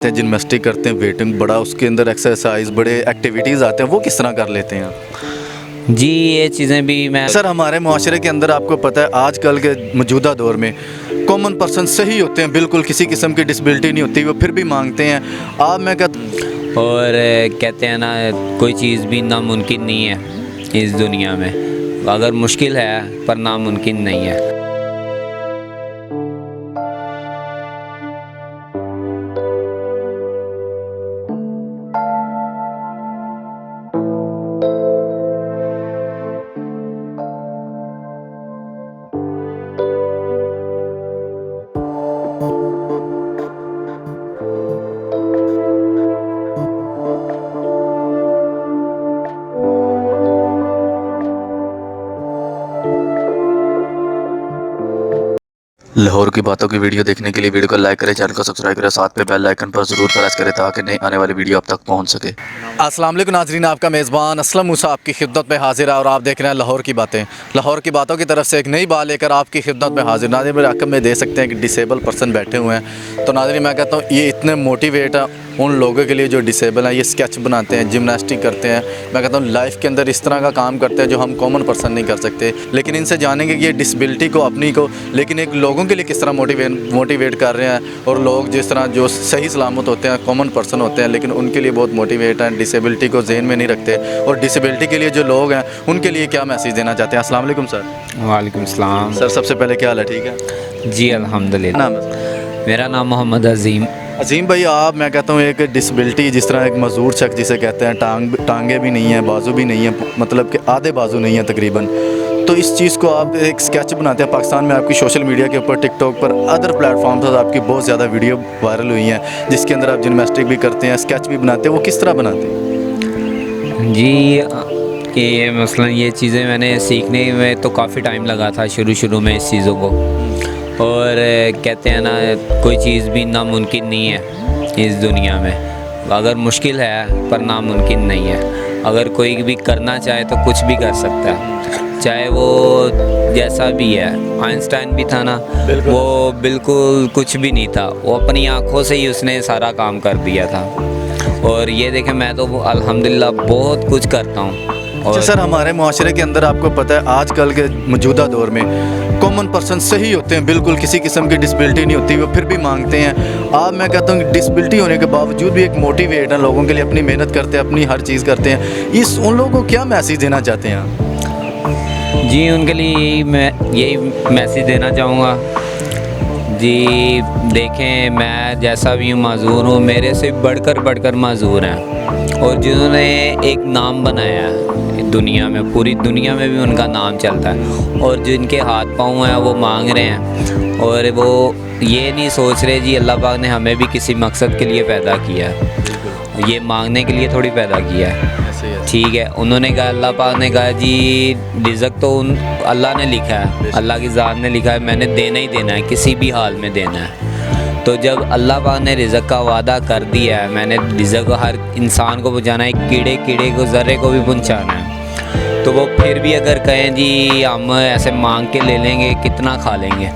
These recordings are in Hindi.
जिम्नास्टिक करते हैं, वेटिंग बड़ा, उसके अंदर एक्सरसाइज बड़े एक्टिविटीज़ आते हैं, वो किस तरह कर लेते हैं आप? जी ये चीज़ें भी मैं सर हमारे माशरे के अंदर आपको पता है आजकल के मौजूदा दौर में कॉमन पर्सन सही होते हैं, बिल्कुल किसी किस्म की डिसेबिलिटी नहीं होती, वो फिर भी मांगते हैं। आप मैं कहता और कहते हैं ना, कोई चीज़ भी नामुमकिन नहीं है इस दुनिया में। अगर मुश्किल है पर नामुमकिन नहीं है। लाहौर की बातों की वीडियो देखने के लिए वीडियो को लाइक करें, चैनल को सब्सक्राइब करें, साथ में बेल आइकन पर ज़रूर प्रेस करें ताकि नई आने वाली वीडियो आप तक पहुंच सके। अस्सलाम वालेकुम नाज़रीन, आपका मेज़बान असलम मूसा आपकी खिदमत में हाजिर है और आप देख रहे हैं लाहौर की बातें। लाहौर की बातों की तरफ से एक नई बात लेकर आपकी खिदमत में हाजिर। नाज़रीन मेरे आकम में दे सकते हैं कि डिसेबल पर्सन बैठे हुए हैं, तो नाज़रीन मैं कहता हूँ ये इतने मोटिवेट है उन लोगों के लिए जो डिसेबल हैं। ये स्केच बनाते हैं, जिम्नास्टिक करते हैं, मैं कहता हूँ लाइफ के अंदर इस तरह का काम करते हैं जो हम कॉमन पर्सन नहीं कर सकते। लेकिन इनसे जानेंगे कि ये डिसेबिलिटी को अपनी को लेकिन एक लोगों के लिए किस तरह मोटिवेट कर रहे हैं, और लोग जिस तरह जो सही सलामत होते हैं, कॉमन पर्सन होते हैं, लेकिन उनके लिए बहुत मोटिवेट हैं, डिसेबिलिटी को जहन में नहीं रखते। और डिसेबिलिटी के लिए जो लोग हैं उनके लिए क्या मैसेज देना चाहते हैं? अस्सलाम वालेकुम सर। वालेकुम सलाम। सर सबसे पहले क्या हाल है? ठीक है जी अल्हम्दुलिल्लाह। नाम है? मेरा नाम मोहम्मद अज़ीम। अजीम भाई, आप मैं कहता हूँ एक डिसेबिलिटी जिस तरह एक मजदूर शख्स जिसे कहते हैं, टांगे भी नहीं है, बाजू भी नहीं है, मतलब कि आधे बाजू नहीं है तकरीबन, तो इस चीज़ को आप एक स्केच बनाते हैं। पाकिस्तान में आपकी सोशल मीडिया के ऊपर, टिकटॉक पर, अदर प्लेटफॉर्म पर आपकी बहुत ज़्यादा वीडियो वायरल हुई हैं जिसके अंदर आप जिम्नास्टिक भी करते हैं, स्केच भी बनाते हैं, वो किस तरह बनाते हैं? जी ये मसलन ये चीज़ें मैंने सीखने में तो काफ़ी टाइम लगा था शुरू में इस चीज़ों को। और कहते हैं ना, कोई चीज़ भी नामुमकिन नहीं है इस दुनिया में। अगर मुश्किल है पर नामुमकिन नहीं है। अगर कोई भी करना चाहे तो कुछ भी कर सकता है, चाहे वो जैसा भी है। आइंस्टाइन भी था ना, वो बिल्कुल कुछ भी नहीं था, वो अपनी आँखों से ही उसने सारा काम कर दिया था। और ये देखें, मैं तो अल्हम्दुलिल्लाह बहुत कुछ करता हूँ। अच्छा सर, हमारे माशरे के अंदर आपको पता है आजकल के मौजूदा दौर में कॉमन पर्सन सही होते हैं, बिल्कुल किसी किस्म की डिसेबिलिटी नहीं होती, वो फिर भी मांगते हैं। आप मैं कहता हूँ डिसेबिलिटी होने के बावजूद भी एक मोटिवेट है, लोगों के लिए अपनी मेहनत करते हैं, अपनी हर चीज़ करते हैं। इस उन लोगों को क्या मैसेज देना चाहते हैं आप? जी उनके लिए मैं यही मैसेज देना चाहूँगा। जी देखें, मैं जैसा भी हूँ माज़ूर हूँ, मेरे से बढ़कर माज़ूर हैं। और जिन्होंने एक नाम बनाया है दुनिया में, पूरी दुनिया में भी उनका नाम चलता है। और जिनके हाथ पाँव हैं वो मांग रहे हैं, और वो ये नहीं सोच रहे जी अल्लाह पाक ने हमें भी किसी मकसद के लिए पैदा किया है, ये मांगने के लिए थोड़ी पैदा किया है। ठीक है, उन्होंने कहा, अल्लाह पाक ने कहा जी रिज़्क़ तो अल्लाह ने लिखा है, अल्लाह की ज़ात ने लिखा है, मैंने देना ही देना है, किसी भी हाल में देना है। तो जब अल्लाह पाक ने रिज़्क़ का वादा कर दिया है, मैंने रिज़्क़ हर इंसान को पहुँचाना है, कीड़े को, ज़र्रे को भी पहुँचाना है, तो वो फिर भी अगर कहें जी हम ऐसे मांग के ले लेंगे, कितना खा लेंगे।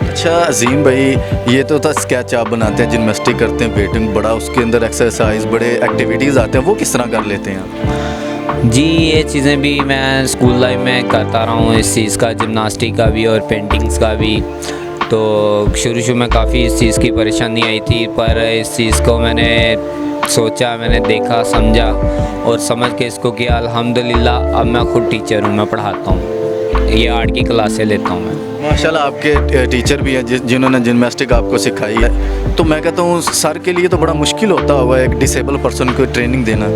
अच्छा अजीम भाई, ये तो था स्केच आप बनाते हैं, जिम्नास्टिक करते हैं, वेटिंग बड़ा, उसके अंदर एक्सरसाइज बड़े एक्टिविटीज़ आते हैं, वो किस तरह कर लेते हैं आप? जी ये चीज़ें भी मैं स्कूल लाइफ में करता रहा हूँ, इस चीज़ का, जिम्नास्टिक का भी और पेंटिंग्स का भी। तो शुरू में काफ़ी इस चीज़ की परेशानी आई थी, पर इस चीज़ को मैंने सोचा, मैंने देखा, समझा और समझ के इसको किया। अल्हम्दुलिल्लाह अब मैं खुद टीचर हूँ, मैं पढ़ाता हूँ, ये आर्ट की क्लासें लेता हूँ मैं। माशाल्लाह आपके टीचर भी हैं जिन्होंने जिम्नास्टिक आपको सिखाई है, तो मैं कहता हूँ सर के लिए तो बड़ा मुश्किल होता होगा एक डिसेबल पर्सन को ट्रेनिंग देना।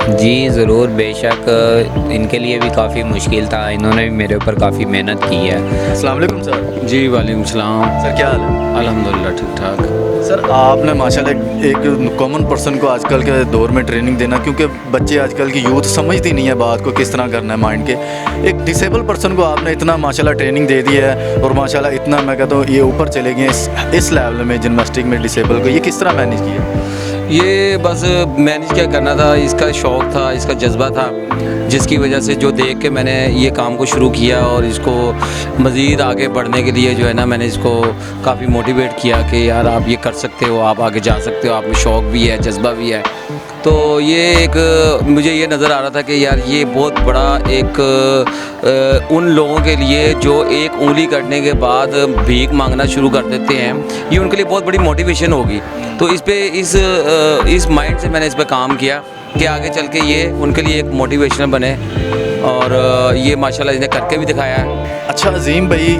जी ज़रूर, बेशक इनके लिए भी काफ़ी मुश्किल था, इन्होंने भी मेरे ऊपर काफ़ी मेहनत की है। अस्सलाम वालेकुम सर। जी वालेकुम सलाम। सर क्या हाल है? अल्हम्दुलिल्लाह ठीक ठाक। सर आपने माशाल्लाह एक कॉमन पर्सन को आजकल के दौर में ट्रेनिंग देना, क्योंकि बच्चे आजकल की यूथ समझती नहीं है बात को किस तरह करना है माइंड के। एक डिसेबल पर्सन को आपने इतना माशाल्लाह ट्रेनिंग दे दी है और माशाल्लाह इतना मैं कहता हूँ ये ऊपर चले गए इस लेवल में जिम्नास्टिक में डिसेबल को, ये किस तरह मैनेज किया? ये बस मैनेज क्या करना था, इसका शौक़ था, इसका जज्बा था, जिसकी वजह से जो देख के मैंने ये काम को शुरू किया और इसको मज़ीद आगे बढ़ने के लिए जो है ना, मैंने इसको काफ़ी मोटिवेट किया कि यार आप ये कर सकते हो, आप आगे जा सकते हो, आप में शौक़ भी है, जज्बा भी है। तो ये एक मुझे ये नज़र आ रहा था कि यार ये बहुत बड़ा एक उन लोगों के लिए जो एक उंगली कटने के बाद भीख मांगना शुरू कर देते हैं, ये उनके लिए बहुत बड़ी मोटिवेशन होगी। तो इस माइंड से मैंने इस पर काम किया कि आगे चल के ये उनके लिए एक मोटिवेशन बने, और ये माशाल्लाह इन्हें करके भी दिखाया है। अच्छा अजीम भाई,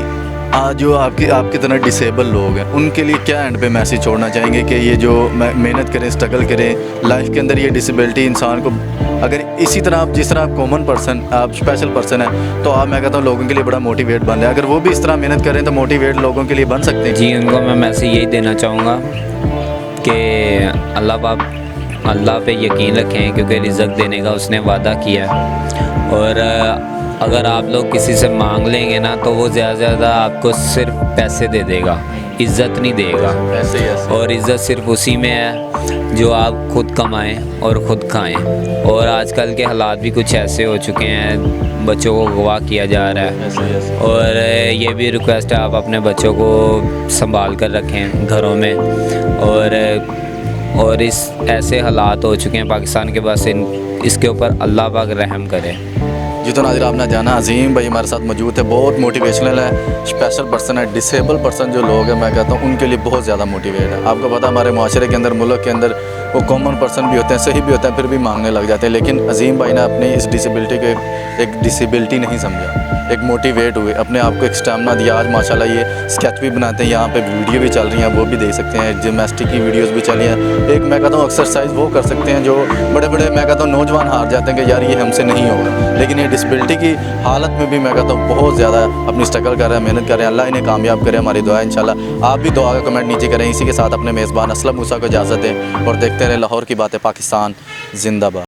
आज जो आपकी तरह डिसेबल लोग हैं उनके लिए क्या एंड पे मैसेज छोड़ना चाहेंगे कि ये जो मेहनत करें, स्ट्रगल करें लाइफ के अंदर, ये डिसेबिलिटी इंसान को अगर इसी तरह आप जिस तरह आप कॉमन पर्सन, आप स्पेशल पर्सन हैं, तो आप मैं कहता हूँ लोगों के लिए बड़ा मोटिवेट बन रहे हैं। अगर वो भी इस तरह मेहनत करें तो मोटिवेट लोगों के लिए बन सकते हैं। जी, उनको मैं मैसेज यही देना चाहूँगा कि अल्लाह पे यकीन रखें, क्योंकि रिज़्क़ देने का उसने वादा किया है। और अगर आप लोग किसी से मांग लेंगे ना, तो वो ज़्यादा से ज़्यादा आपको सिर्फ पैसे दे देगा, इज़्ज़त नहीं देगा। और इज़्ज़त सिर्फ उसी में है जो आप खुद कमाएं और ख़ुद खाएं। और आजकल के हालात भी कुछ ऐसे हो चुके हैं, बच्चों को अगवा किया जा रहा है। और ये भी रिक्वेस्ट है, आप अपने बच्चों को संभाल कर रखें घरों में। और इस ऐसे हालात हो चुके हैं पाकिस्तान के, बस इसके ऊपर अल्लाह पाक रहम करे। जी तो नाज़रीन, आपने जाना अजीम भाई हमारे साथ मौजूद है, बहुत मोटिवेशनल है, स्पेशल पर्सन है, डिसेबल पर्सन जो लोग हैं मैं कहता हूँ उनके लिए बहुत ज़्यादा मोटिवेट है। आपको पता है हमारे माशरे के अंदर, मुल्क के अंदर वो कॉमन पर्सन भी होते हैं, सही भी होते हैं, फिर भी मांगने लग जाते हैं। लेकिन अजीम भाई ने अपनी इस डिसेबिलिटी को एक डिसेबिलिटी नहीं समझा, एक मोटिवेट हुए, अपने आप को एक स्टैमिना दिया। आज माशाल्लाह ये स्केच भी बनाते हैं, यहाँ पे वीडियो भी चल रही हैं, वो भी देख सकते हैं, जिमनास्टिक की वीडियोस भी चली हैं। एक मैं कहता हूँ एक्सरसाइज वो कर सकते हैं जो बड़े बड़े मैं कहता हूँ नौजवान हार जाते हैं कि यार ये हमसे नहीं होगा। लेकिन ये डिसेबिलिटी की हालत में भी मैं कहता हूँ बहुत ज़्यादा अपनी स्ट्रगल कर रहे हैं, मेहनत कर रहे हैं। अल्लाह इन्हें कामयाब करे, हमारी दुआ है इंशाल्लाह। आप भी दुआ का कमेंट नीचे करें। इसी के साथ अपने मेज़बान असलम मूसा को इजाज़त दें और देखते रहें लाहौर की बातें पाकिस्तान जिंदाबाद।